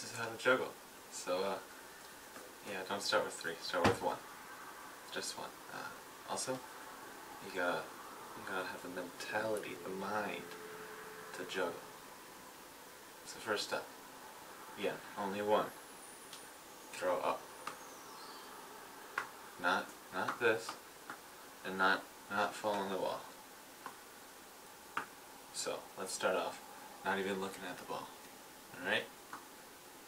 this is how to juggle. So, yeah, don't start with 3, start with 1. Just 1. Also, you gotta have the mentality, the mind to juggle. It's the first step. Again, only 1. Throw up. Not this, and not fall on the wall. So, let's start off not even looking at the ball. Alright?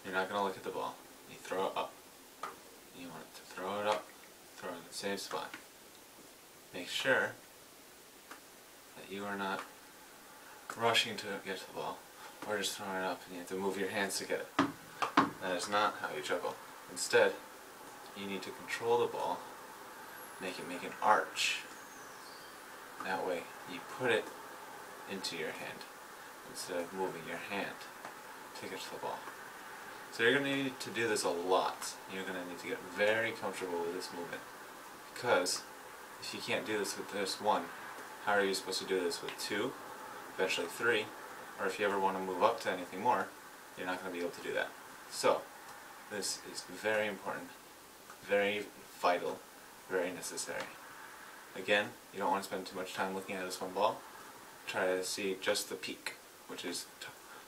You're not going to look at the ball. You throw it up. You want it to throw it up, throw it in the same spot. Make sure that you are not rushing to get to the ball, or just throwing it up and you have to move your hands to get it. That is not how you juggle. Instead, you need to control the ball, make an arch. That way, you put it into your hand instead of moving your hand to get to the ball. So you're going to need to do this a lot. You're going to need to get very comfortable with this movement, because if you can't do this with just 1, how are you supposed to do this with 2, eventually 3, or if you ever want to move up to anything more, you're not going to be able to do that. So this is very important, very vital, very necessary. Again, you don't want to spend too much time looking at this one ball. Try to see just the peak, which is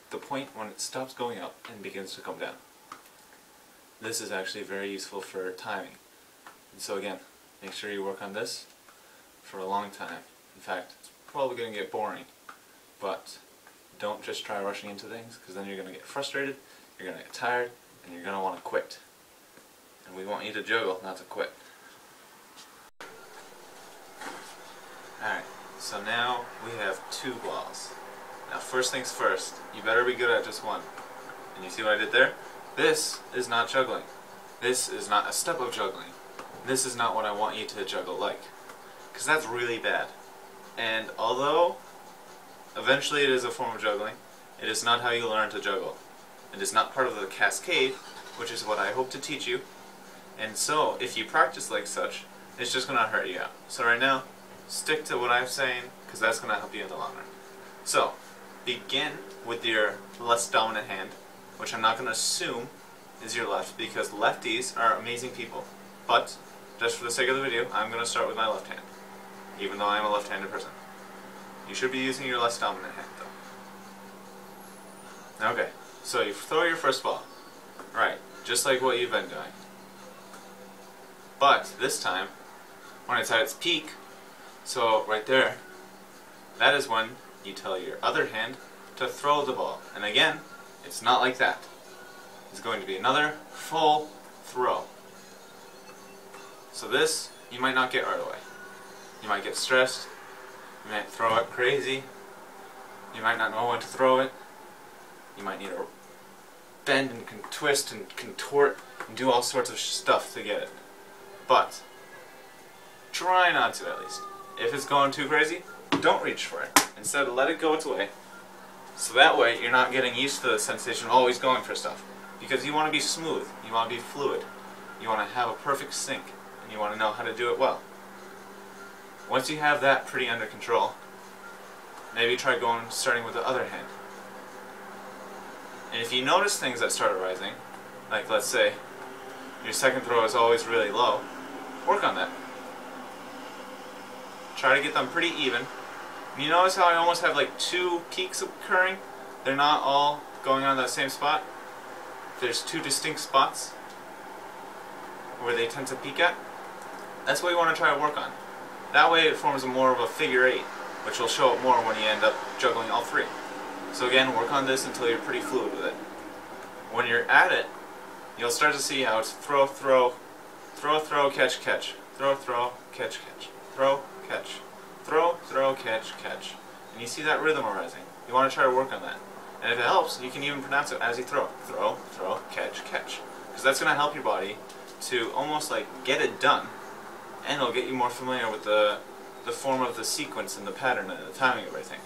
the point when it stops going up and begins to come down. This is actually very useful for timing. And so again, make sure you work on this for a long time. In fact, it's probably going to get boring, but don't just try rushing into things, because then you're going to get frustrated, you're going to get tired, and you're going to want to quit. And we want you to juggle, not to quit. Alright, so now we have 2 balls. Now first things first, you better be good at just 1. And you see what I did there? This is not juggling. This is not a step of juggling. This is not what I want you to juggle like. Because that's really bad. And although eventually it is a form of juggling, it is not how you learn to juggle. It is not part of the Cascade, which is what I hope to teach you. And so, if you practice like such, it's just going to hurt you out. So right now, stick to what I'm saying, because that's going to help you in the long run. So, begin with your less dominant hand, which I'm not going to assume is your left, because lefties are amazing people. But, just for the sake of the video, I'm going to start with my left hand, even though I'm a left-handed person. You should be using your less dominant hand, though. Okay, so you throw your first ball. Right, just like what you've been doing. But, this time, when it's at its peak, so right there, that is when you tell your other hand to throw the ball. And again, it's not like that. It's going to be another full throw. So this, you might not get right away. You might get stressed. You might throw it crazy. You might not know when to throw it. You might need to bend and twist and contort and do all sorts of stuff to get it. But try not to, at least. If it's going too crazy, don't reach for it. Instead, let it go its way. So that way, you're not getting used to the sensation of always going for stuff. Because you want to be smooth, you want to be fluid, you want to have a perfect sync, and you want to know how to do it well. Once you have that pretty under control, maybe try starting with the other hand. And if you notice things that start arising, like let's say, your second throw is always really low, work on that. Try to get them pretty even. You notice how I almost have like 2 peaks occurring? They're not all going on that same spot. There's 2 distinct spots where they tend to peak at. That's what you want to try to work on. That way it forms more of a figure 8, which will show up more when you end up juggling all 3. So again, work on this until you're pretty fluid with it. When you're at it, you'll start to see how it's throw, throw, throw, throw, catch, catch, throw, throw, catch, catch, throw, catch, throw, throw, catch, catch. And you see that rhythm arising. You want to try to work on that. And if it helps, you can even pronounce it as you throw. Throw, throw, catch, catch. Because that's going to help your body to almost like get it done. And it'll get you more familiar with the form of the sequence and the pattern and the timing of everything.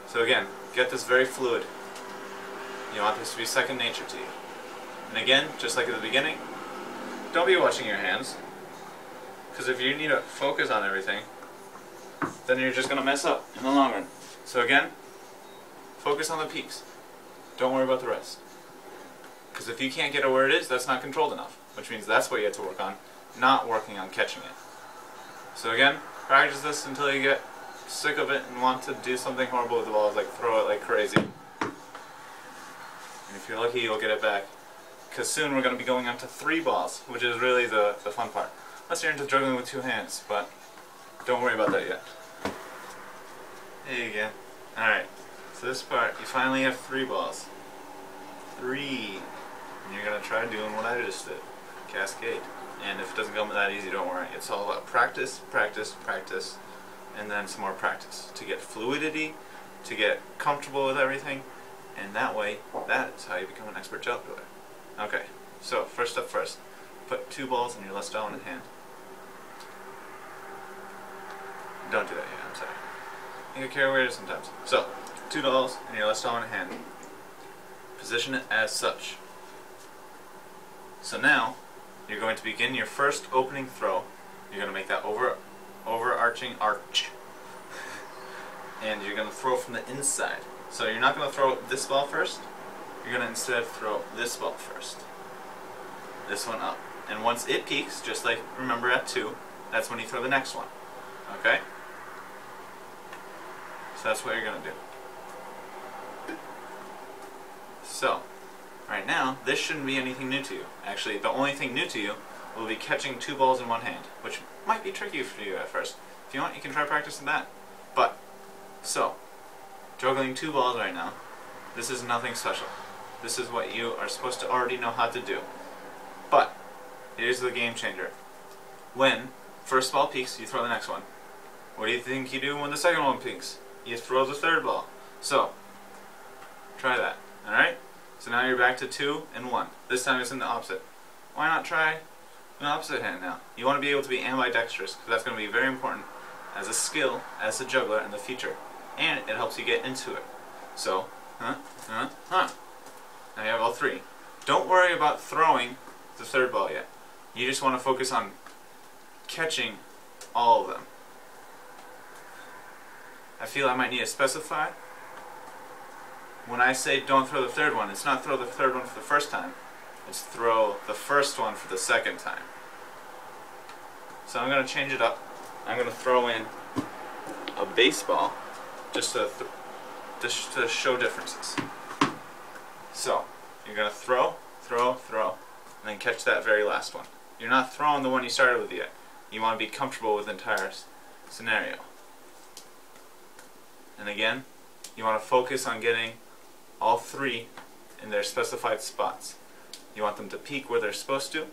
So again, get this very fluid. You want this to be second nature to you. And again, just like at the beginning, don't be watching your hands. Because if you need to focus on everything, then you're just going to mess up in the long run. So again, focus on the peaks. Don't worry about the rest. Because if you can't get it where it is, that's not controlled enough, which means that's what you have to work on, not working on catching it. So again, practice this until you get sick of it and want to do something horrible with the balls, like throw it like crazy. And if you're lucky, you'll get it back. Because soon we're going to be going on to 3 balls, which is really the fun part. Unless you're into juggling with 2 hands, but don't worry about that yet. There you go. Alright, so this part, you finally have 3 balls. 3. And you're going to try doing what I just did. Cascade. And if it doesn't come that easy, don't worry. It's all about practice, practice, practice, and then some more practice. To get fluidity, to get comfortable with everything, and that way, that is how you become an expert juggler. Okay, so first step first. Put 2 balls in your less dominant hand. Don't do that yet, I'm sorry. You get carried away sometimes. So, 2 balls in your less dominant hand. Position it as such. So now, you're going to begin your first opening throw. You're going to make that overarching arch. And you're going to throw from the inside. So you're not going to throw this ball first. You're going to instead throw this ball first. This one up. And once it peaks, just like remember at 2, that's when you throw the next one. Okay? So that's what you're going to do. So, right now, this shouldn't be anything new to you. Actually, the only thing new to you will be catching 2 balls in one hand, which might be tricky for you at first. If you want, you can try practicing that. But, so, juggling 2 balls right now, this is nothing special. This is what you are supposed to already know how to do. But, here's the game changer. When first ball peaks, you throw the next one. What do you think you do when the second one peaks? You throw the third ball. So, try that. Alright? So now you're back to 2 and 1. This time it's in the opposite. Why not try an opposite hand now? You want to be able to be ambidextrous, because that's going to be very important as a skill, as a juggler in the future. And it helps you get into it. So, Now you have all 3. Don't worry about throwing the third ball yet. You just want to focus on catching all of them. I feel I might need to specify. When I say don't throw the third one, it's not throw the third one for the first time. It's throw the first one for the second time. So I'm going to change it up. I'm going to throw in a baseball just to show differences. So, you're going to throw, and then catch that very last one. You're not throwing the one you started with yet. You want to be comfortable with the entire scenario. And again, you want to focus on getting all 3 in their specified spots. You want them to peak where they're supposed to,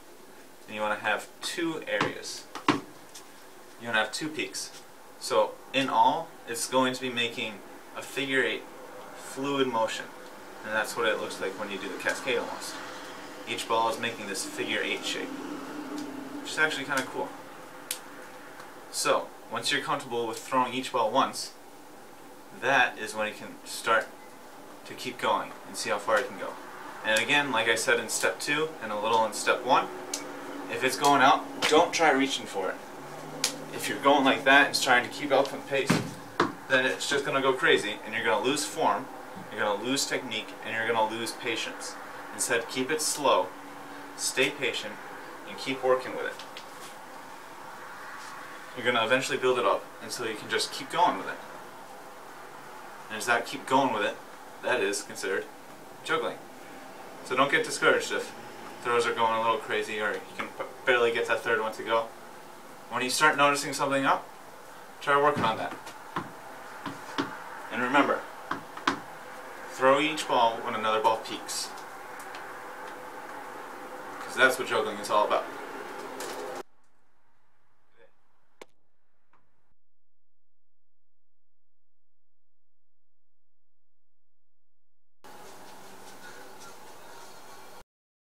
and you want to have 2 areas. You want to have 2 peaks. So, in all, it's going to be making a figure 8 fluid motion. And that's what it looks like when you do the cascade almost. Each ball is making this figure 8 shape, which is actually kind of cool. So, once you're comfortable with throwing each ball once, that is when you can start to keep going and see how far you can go. And again, like I said in step 2 and a little in step 1, if it's going out, don't try reaching for it. If you're going like that and trying to keep up with pace, then it's just going to go crazy and you're going to lose form, you're going to lose technique, and you're going to lose patience. Instead, keep it slow, stay patient, and keep working with it. You're going to eventually build it up until you can just keep going with it. And as that keep going with it, that is considered juggling. So don't get discouraged if throws are going a little crazy or you can barely get that third one to go. When you start noticing something up, try working on that. And remember, throw each ball when another ball peaks. Because that's what juggling is all about.